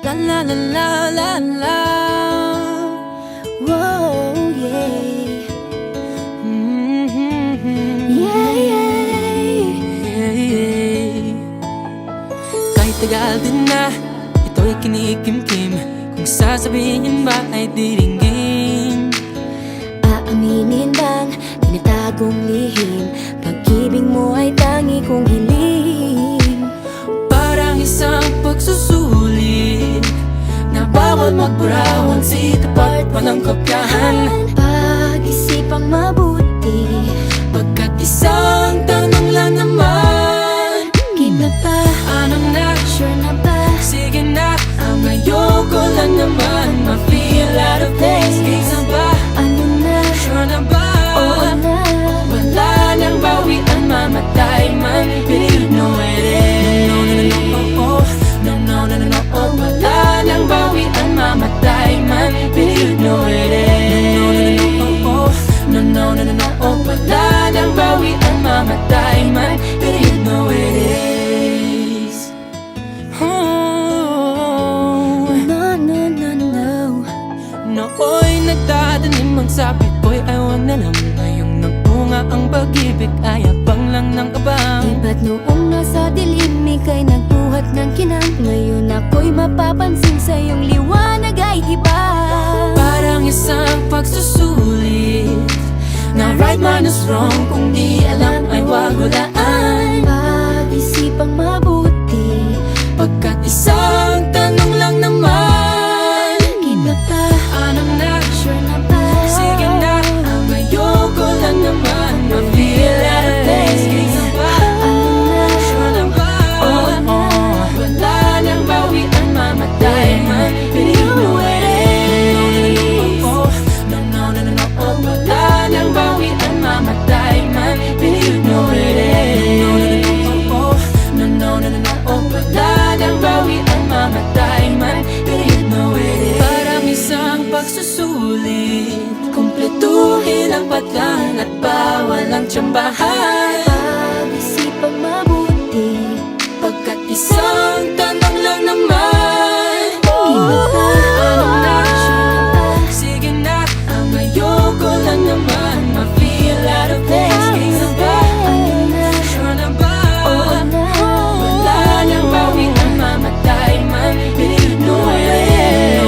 La la la la la la. Whoa, yeah. Yeah, yeah. Kahit tagal din na ito'y kinikimkim, kung sasabihin ba ay diringgin. Aaminin bang tinatagong lihim, pag-ibig mo ay tangi kong hiling. Parang isang pagsusulit na bawal magburawan, sitapat pa ng kopyahan. Pag-isipang mabuti, Pagkat isang tanong lang naman, kita pa, ano na? sure na ba? Sige na, ang ayoko lang naman ma-feel out of place. Kaysa ba? Ano na? Sure na ba? Oo na. Wala nang bawian, mamatay man, but you know it is. No, no, no, no, no, oh. No, no, no, no, no, oh. Wala nang bawian, mamatay man, but you know it is. No, no, no, no, no, oh. No, no, no, no, no, oh. Wala nang bawian, mamatay man, but you know it is. Oh. No, no, no, no. Nooy nagdadanim ang sabi ko'y ay wag na lang. Ngayong nagbunga ang pag-ibig ay abang lang ng abang. Di ba't noong nasa dilim ika'y nagbuhat ng kinang, ngayon ako'y mapapansin sa iyong liwanag ay iba. Parang isang pagsusulit na right minus wrong, kung di alam ay wag hulaan. Pag-isipang mabuti, Pagkat isang tanong lang naman, kita pa, ano na? sure na ba? Sige na, ang ayoko lang naman ma-feel out of place. Kaysa ba? Ano na? Sure na ba? Oo na. Wala nang bawian, mamatay man, but you know it is. No, no, no, no, no, oh. Wala nang bawian, mamatay man, but you know it is. No, no, no, no, oh. No, no, no, no, no, oh. Wala nang bawian, mamatay man, but you know it is. Parang isang pagsusulit, kumpletuhin ang patlang at bawal ang tsambahan. Pag-isipang mabuti, Pagkat isang tanong lang naman, kita pa, ano na? sure na ba? Sige na, ang ayoko lang naman ma-feel out of place. Kaysa ba? Ano na? Sure na ba? Oo na. Wala nang bawian, mamatay man, but you know it is.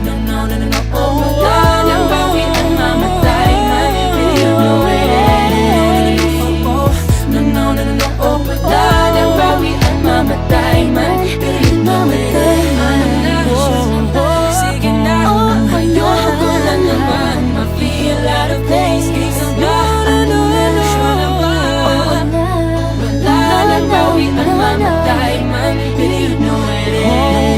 No, no, no, no, no, oh. Wala nang bawian, mamatay man, but you know it is. No, no, no, no, no, oh. Wala nang bawian, mamatay man, but you know it is. Ano na? Sige na, ang ayoko lang naman ma-feel out of place. Kaysa ba? Sure na ba? Oo na. Wala nang bawian, mamatay man, but you know it is.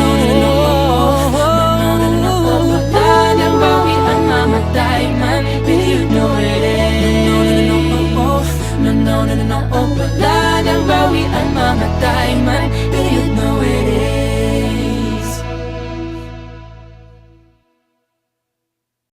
Wala nang bawian, mamatay man, but you know it is. No, no, no, no, oh. Wala nang bawian, mamatay man,